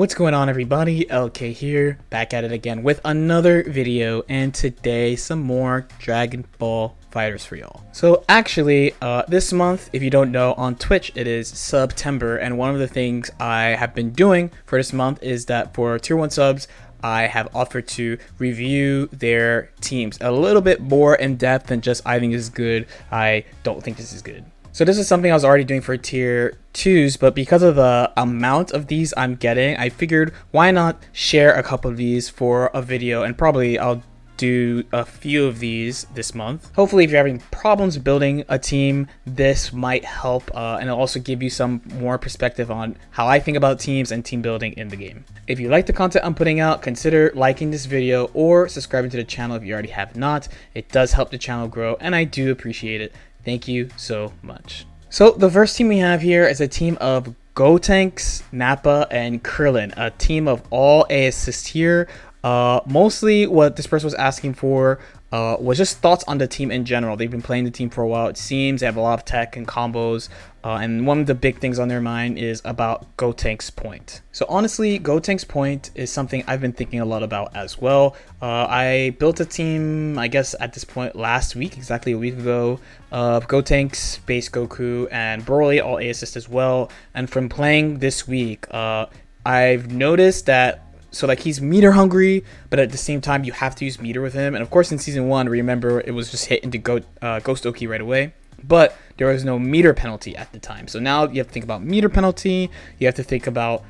What's going on, everybody? LK here, back at it again with another video, and today some more Dragon Ball FighterZ for y'all. So actually, this month, if you don't know, on Twitch it is September, and one of the things I have been doing for this month is that for tier 1 subs, I have offered to review their teams a little bit more in depth than just I think this is good, I don't think this is good. So this is something I was already doing for tier 2s, but because of the amount of these I'm getting, I figured why not share a couple of these for a video, and probably I'll do a few of these this month. Hopefully if you're having problems building a team, this might help, and it'll also give you some more perspective on how I think about teams and team building in the game. If you like the content I'm putting out, consider liking this video or subscribing to the channel if you already have not. It does help the channel grow, and I do appreciate it. Thank you so much. So the first team we have here is a team of Gotenks, Nappa, and Krillin, a team of all A assists here. Mostly what this person was asking for was just thoughts on the team in general. They've been playing the team for a while. It seems they have a lot of tech and combos, and one of the big things on their mind is about Gotenks point. So honestly, Gotenks point is something I've been thinking a lot about as well. I built a team, I guess at this point last week, exactly a week ago, of Gotenks, Base Goku, and Broly, all A assist as well. And from playing this week, I've noticed that he's meter hungry, but at the same time you have to use meter with him. And of course in season 1, remember, it was just hit into Ghost Oki right away, but there was no meter penalty at the time. So now you have to think about meter penalty. You have to think about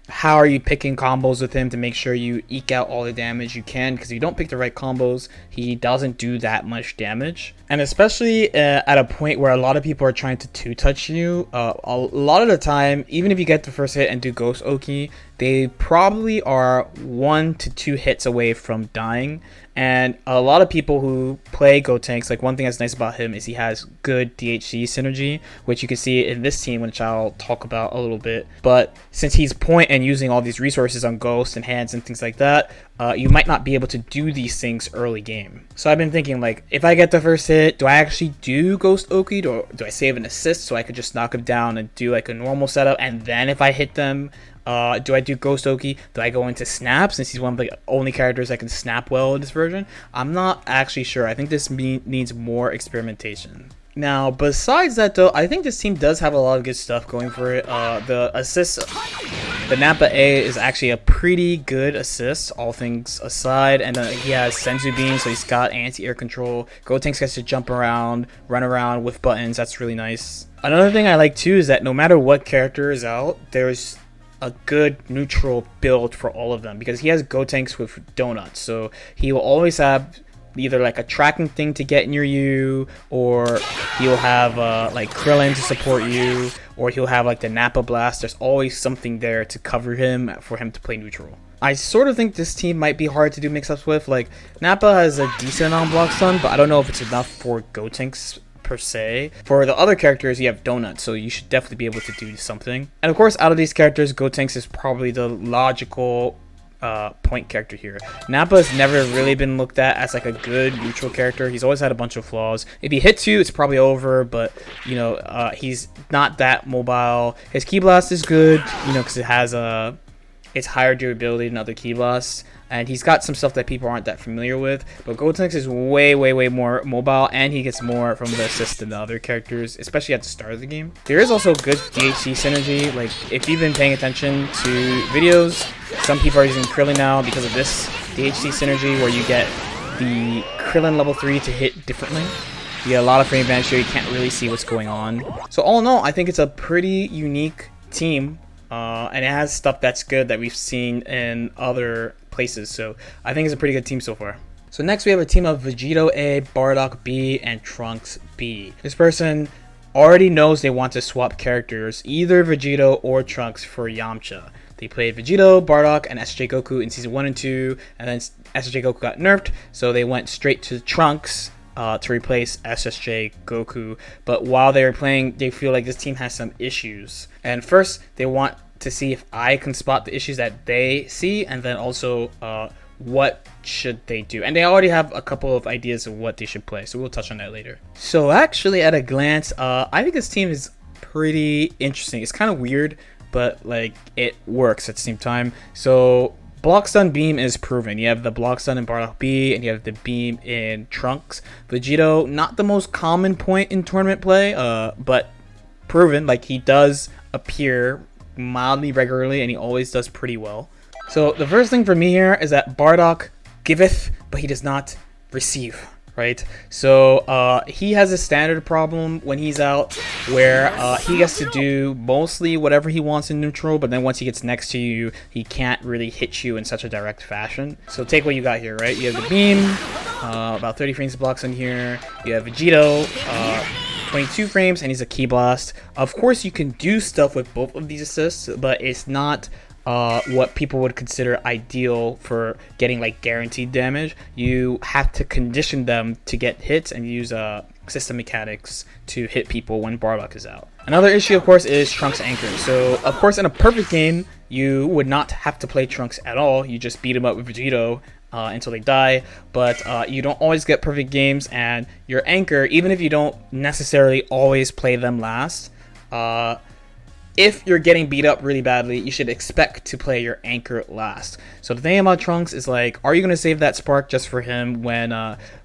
how are you picking combos with him to make sure you eke out all the damage you can, because if you don't pick the right combos, he doesn't do that much damage. And especially at a point where a lot of people are trying to two-touch you, a lot of the time, even if you get the first hit and do Ghost Oki, they probably are 1 to 2 hits away from dying. And a lot of people who play Gotenks, like, one thing that's nice about him is he has good DHC synergy, which you can see in this team, which I'll talk about a little bit. But since he's point and using all these resources on Ghost and hands and things like that, you might not be able to do these things early game. So I've been thinking, like, if I get the first hit, do I actually do Ghost Oki, or do I save an assist so I could just knock him down and do like a normal setup, and then if I hit them, do I do Ghost Oki? Do I go into snap, since he's one of the only characters that can snap well in this version? I'm not actually sure. I think this needs more experimentation. Now, besides that though, I think this team does have a lot of good stuff going for it. The assist, the Nappa A is actually a pretty good assist, all things aside, and he has Senzu Beam, so he's got anti-air control. Gotenks gets to jump around, run around with buttons. That's really nice. Another thing I like too is that no matter what character is out, there's a good neutral build for all of them, because he has Gotenks with donuts, so he will always have either like a tracking thing to get near you, or he'll have like Krillin to support you, or he'll have like the Nappa blast. There's always something there to cover him for him to play neutral. I sort of think this team might be hard to do mix-ups with. Like, Nappa has a decent on-block stun, but I don't know if it's enough for Gotenks per se. For the other characters, you have donuts, so you should definitely be able to do something. And of course, out of these characters, Gotenks is probably the logical point character here. Nappa has never really been looked at as like a good neutral character. He's always had a bunch of flaws. If he hits you, it's probably over, but you know, he's not that mobile. His Ki Blast is good, you know, because it has it's higher durability than other Ki Blasts, and he's got some stuff that people aren't that familiar with. But Gotenks is way more mobile, and he gets more from the assist than the other characters, especially at the start of the game. There is also good DHC synergy. Like, if you've been paying attention to videos, some people are using Krillin now because of this DHC synergy, where you get the Krillin level 3 to hit differently. You get a lot of frame advantage here. You can't really see what's going on. So all in all, I think it's a pretty unique team, and it has stuff that's good that we've seen in other places. So I think it's a pretty good team so far. So next we have a team of Vegeta A, Bardock B, and Trunks B. This person already knows they want to swap characters, either Vegeta or Trunks, for Yamcha. They played Vegeta, Bardock, and SSJ Goku in season 1 and 2, and then SSJ Goku got nerfed, so they went straight to Trunks to replace SSJ Goku. But while they were playing, they feel like this team has some issues. And first, they want to see if I can spot the issues that they see, and then also what should they do. And they already have a couple of ideas of what they should play, so we'll touch on that later. So actually, at a glance, I think this team is pretty interesting. It's kind of weird, but like it works at the same time. So block stun beam is proven. You have the block stun in Bardock B, and you have the beam in Trunks. Vegito, not the most common point in tournament play, but proven. Like, he does appear mildly regularly, and he always does pretty well. So the first thing for me here is that Bardock giveth, but he does not receive. Right, so he has a standard problem when he's out where he gets to do mostly whatever he wants in neutral, but then once he gets next to you, he can't really hit you in such a direct fashion. So take what you got here, right? You have the beam, about 30 frames of blocks in here. You have Vegito, 22 frames, and he's a key blast. Of course, you can do stuff with both of these assists, but it's not what people would consider ideal for getting like guaranteed damage. You have to condition them to get hits and use system mechanics to hit people when Bardock is out. Another issue, of course, is Trunks' anchor. So, of course, in a perfect game, you would not have to play Trunks at all. You just beat him up with Vegito until they die, but you don't always get perfect games, and your anchor, even if you don't necessarily always play them last, if you're getting beat up really badly, you should expect to play your anchor last. So the thing about Trunks is, like, are you going to save that spark just for him when,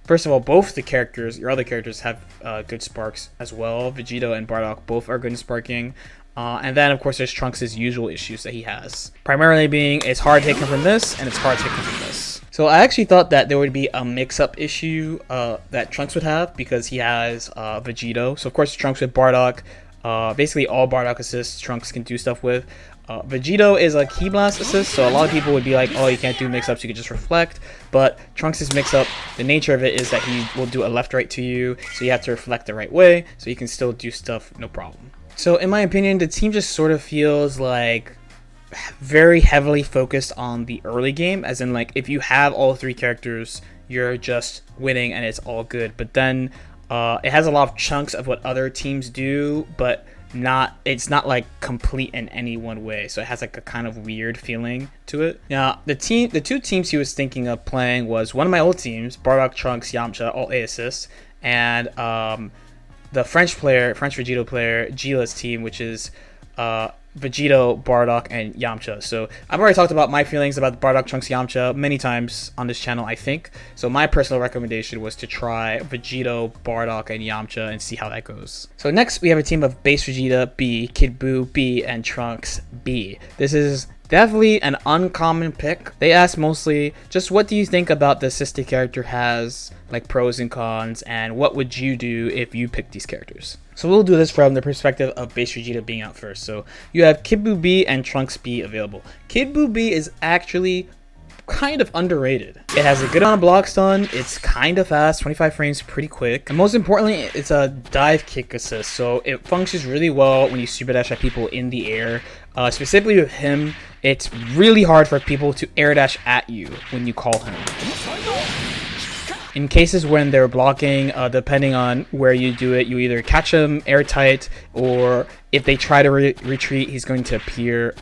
first of all, both the characters, your other characters, have good sparks as well. Vegito and Bardock both are good in sparking. And then, of course, there's Trunks' usual issues that he has. Primarily being, it's hard taken from this, and it's hard taken from this. So I actually thought that there would be a mix-up issue that Trunks would have, because he has Vegito. So, of course, Trunks with Bardock. Basically all Bardock assists Trunks can do stuff with. Vegito is a key blast assist, so a lot of people would be like, oh, you can't do mix-ups, you can just reflect. But Trunks' mix-up, the nature of it is that he will do a left-right to you, so you have to reflect the right way, so you can still do stuff no problem. So in my opinion, the team just sort of feels like very heavily focused on the early game, as in, like, if you have all three characters, you're just winning and it's all good. But then it has a lot of chunks of what other teams do, but it's not like complete in any one way. So it has like a kind of weird feeling to it. Now, the two teams he was thinking of playing was one of my old teams, Bardock, Trunks, Yamcha, all A assists, and the French Vegito player, Gila's team, which is Vegito, Bardock, and Yamcha. So I've already talked about my feelings about Bardock, Trunks, Yamcha many times on this channel, I think. So my personal recommendation was to try Vegito, Bardock, and Yamcha and see how that goes. So next we have a team of Base Vegeta B, Kid Buu B, and Trunks B. This is definitely an uncommon pick. They asked mostly just what do you think about the assisted character has, like pros and cons, and what would you do if you picked these characters. So we'll do this from the perspective of Base Vegeta being out first. So you have Kid Buu B and Trunks B available. Kid Buu B is actually kind of underrated. It has a good amount of block stun, it's kind of fast, 25 frames, pretty quick, and most importantly, it's a dive kick assist, so it functions really well when you super dash at people in the air. Specifically with him, it's really hard for people to air dash at you when you call him. In cases when they're blocking, depending on where you do it, you either catch them airtight, or if they try to retreat, he's going to appear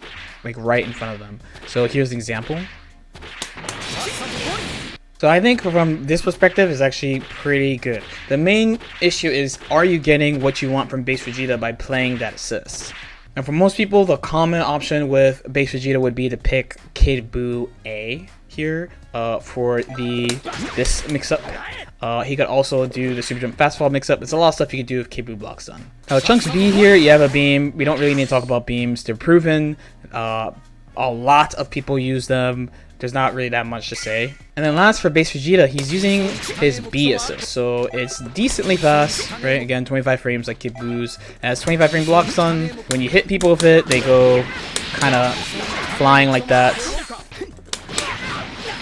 like right in front of them. So here's an example. So I think from this perspective is actually pretty good. The main issue is, are you getting what you want from Base Vegeta by playing that assist? And for most people, the common option with Base Vegeta would be to pick Kid Buu A here for this mix-up. He could also do the Super Jump Fast Fall mix-up. There's a lot of stuff you can do with Kid Buu block stun. Now, Trunks B here, you have a beam. We don't really need to talk about beams. They're proven. A lot of people use them. There's not really that much to say. And then last for Base Vegeta, he's using his B assist. So it's decently fast, right? Again, 25 frames like Kid Buu's. It has 25 frame block stun. When you hit people with it, they go kind of flying like that.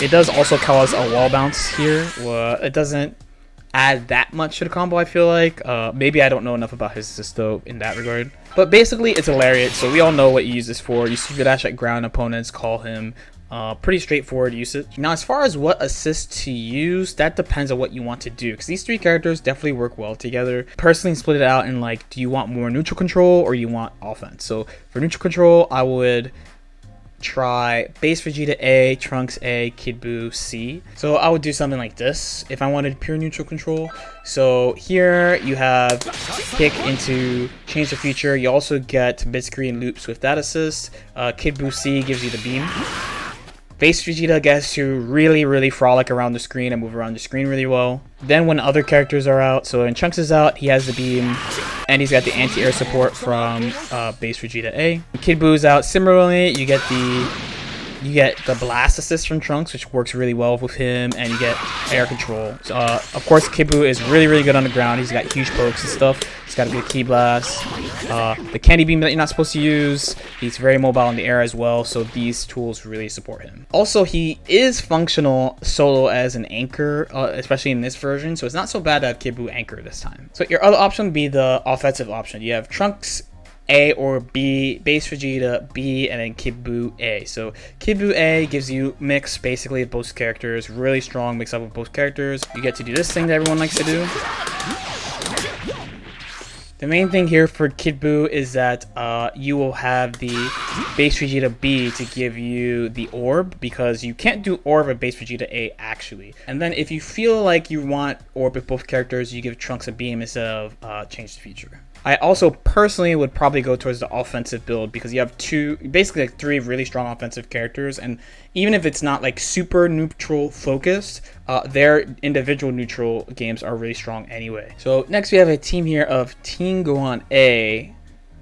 It does also cause a wall bounce here. It doesn't add that much to the combo, I feel like. Maybe I don't know enough about his assist though in that regard. But basically, it's a lariat, so we all know what you use this for. You super dash at ground opponents, call him. Pretty straightforward usage. Now, as far as what assist to use, that depends on what you want to do, because these three characters definitely work well together. Personally, split it out in, like, do you want more neutral control or you want offense? So for neutral control, I would try Base Vegeta A, Trunks A, Kid Buu C. So I would do something like this if I wanted pure neutral control. So here you have kick into change the future. You also get mid-screen loops with that assist. Kid Buu C gives you the beam. Base Vegeta gets to really frolic around the screen and move around the screen really well. Then when other characters are out, so when Trunks is out, he has the beam, and he's got the anti-air support from Base Vegeta A. Kid Buu's out. Similarly, you get the blast assist from Trunks, which works really well with him, and you get air control. So, of course, Kid Buu is really good on the ground. He's got huge pokes and stuff. He's got a good ki blast. The candy beam that you're not supposed to use. He's very mobile in the air as well, so these tools really support him. Also, he is functional solo as an anchor, especially in this version, so it's not so bad to have Kid Buu anchor this time. So your other option would be the offensive option. You have Trunks A or B, Base Vegeta B, and then Kid Buu A. So Kid Buu A gives you mix basically of both characters, really strong mix up of both characters. You get to do this thing that everyone likes to do. The main thing here for Kid Buu is that you will have the Base Vegeta B to give you the orb, because you can't do orb with Base Vegeta A actually. And then if you feel like you want orb with both characters, you give Trunks a beam instead of change the future. I also personally would probably go towards the offensive build, because you have basically like three really strong offensive characters, and even if it's not like super neutral focused, their individual neutral games are really strong anyway. So next we have a team here of Team Gohan A,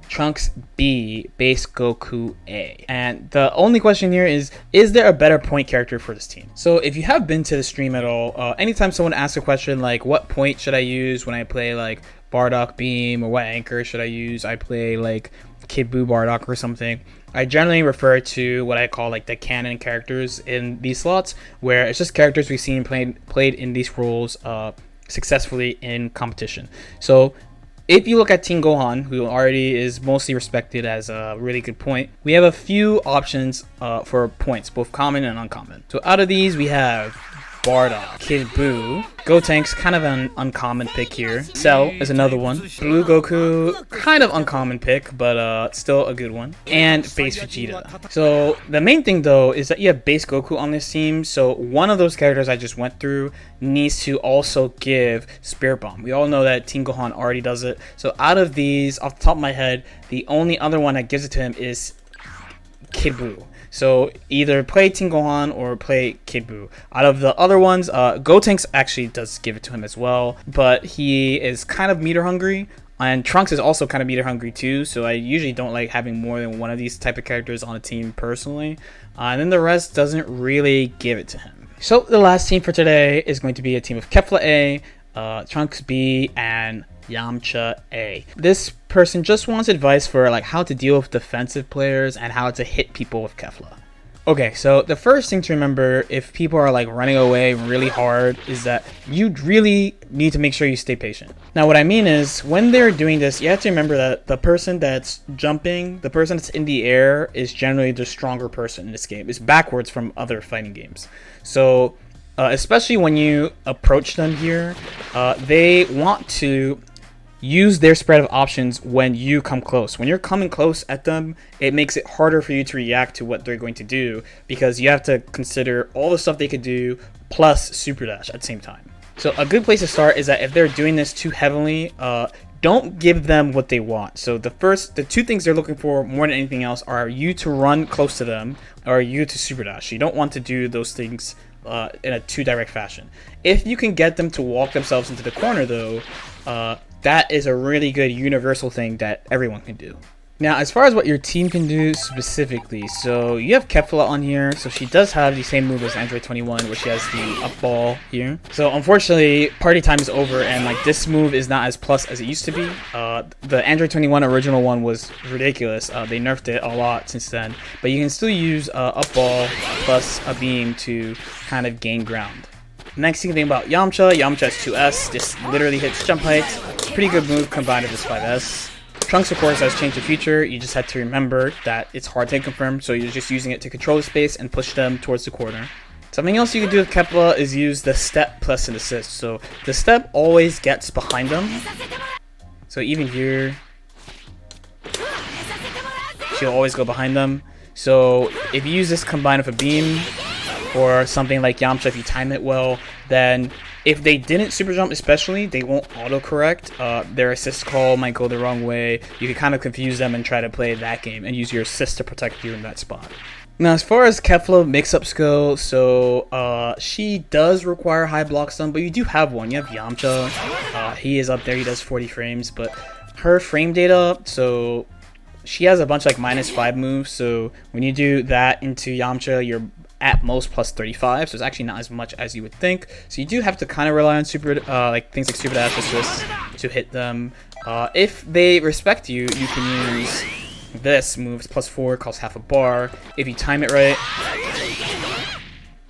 Trunks B, Base Goku A. And the only question here is there a better point character for this team? So if you have been to the stream at all, anytime someone asks a question like what point should I use when I play like Bardock Beam, or what anchor should I use? I play like Kid Buu Bardock or something. I generally refer to what I call like the canon characters in these slots, where it's just characters we've seen played in these roles successfully in competition. So if you look at Team Gohan, who already is mostly respected as a really good point, we have a few options for points, both common and uncommon. So out of these, we have Bardock, Kid Buu, Gotenks, kind of an uncommon pick here. Cell is another one. Blue Goku, kind of uncommon pick, but still a good one. And Base Vegeta. So the main thing though is that you have Base Goku on this team, so one of those characters I just went through needs to also give Spirit Bomb. We all know that Team Gohan already does it. So out of these, off the top of my head, the only other one that gives it to him is Kid Buu. So either play Team Gohan or play Kid Buu. Out of the other ones, Gotenks actually does give it to him as well, but he is kind of meter hungry, and Trunks is also kind of meter hungry too, so I usually don't like having more than one of these type of characters on a team personally, and then the rest doesn't really give it to him. So the last team for today is going to be a team of Kefla A, Trunks B, and Yamcha A. This person just wants advice for like how to deal with defensive players and how to hit people with Kefla. Okay, so the first thing to remember if people are like running away really hard is that you really need to make sure you stay patient. Now what I mean is when they're doing this, you have to remember that the person that's jumping, the person that's in the air is generally the stronger person in this game. It's backwards from other fighting games. So especially when you approach them here, they want to use their spread of options when you come close. When you're coming close at them, it makes it harder for you to react to what they're going to do, because you have to consider all the stuff they could do plus super dash at the same time. So a good place to start is that if they're doing this too heavily, don't give them what they want. So the two things they're looking for more than anything else are you to run close to them or you to super dash. You don't want to do those things in a too direct fashion. If you can get them to walk themselves into the corner though, that is a really good universal thing that everyone can do. Now, as far as what your team can do specifically, so you have Kefla on here, so she does have the same move as Android 21, where she has the up ball here. So unfortunately, party time is over, and like this move is not as plus as it used to be. The Android 21 original one was ridiculous. They nerfed it a lot since then, but you can still use up ball plus a beam to kind of gain ground. Next thing about Yamcha has 2S, just literally hits jump height. Pretty good move combined with this 5S. Trunks, of course, has changed the future. You just had to remember that it's hard to confirm, so you're just using it to control the space and push them towards the corner. Something else you can do with Kefla is use the step plus an assist. So the step always gets behind them. So even here, she'll always go behind them. So if you use this combined with a beam or something like Yamcha, if you time it well, then if they didn't super jump especially, they won't autocorrect. Their assist call might go the wrong way. You can kind of confuse them and try to play that game and use your assist to protect you in that spot. Now, as far as Kefla Mix-Ups go, so she does require high block stun, but you do have one. You have Yamcha. He is up there. He does 40 frames, but her frame data, so she has a bunch of like -5 moves. So when you do that into Yamcha, you're at most plus 35, so it's actually not as much as you would think. So you do have to kind of rely on super like things like super dash assist to hit them. If they respect you, you can use this moves +4, costs half a bar. If you time it right,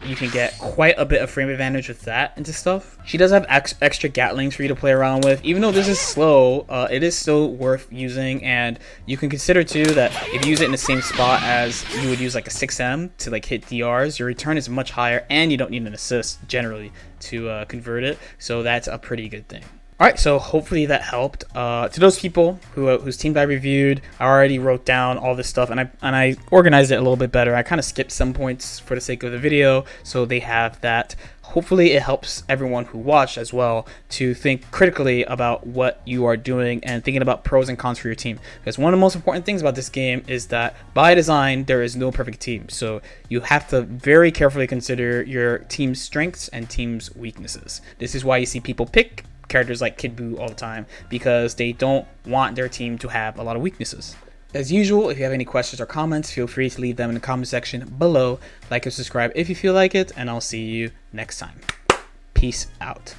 you can get quite a bit of frame advantage with that into stuff. She does have extra Gatlings for you to play around with. Even though this is slow, it is still worth using, and you can consider too that if you use it in the same spot as you would use like a 6M to like hit DRs, your return is much higher, and you don't need an assist generally to convert it, so that's a pretty good thing. Alright, so hopefully that helped. To those people whose team I reviewed, I already wrote down all this stuff, and I organized it a little bit better. I kind of skipped some points for the sake of the video, so they have that. Hopefully it helps everyone who watched as well to think critically about what you are doing and thinking about pros and cons for your team. Because one of the most important things about this game is that by design, there is no perfect team. So you have to very carefully consider your team's strengths and team's weaknesses. This is why you see people pick characters like Kid Buu all the time, because they don't want their team to have a lot of weaknesses. As usual, if you have any questions or comments, feel free to leave them in the comment section below. Like and subscribe if you feel like it, and I'll see you next time. Peace out.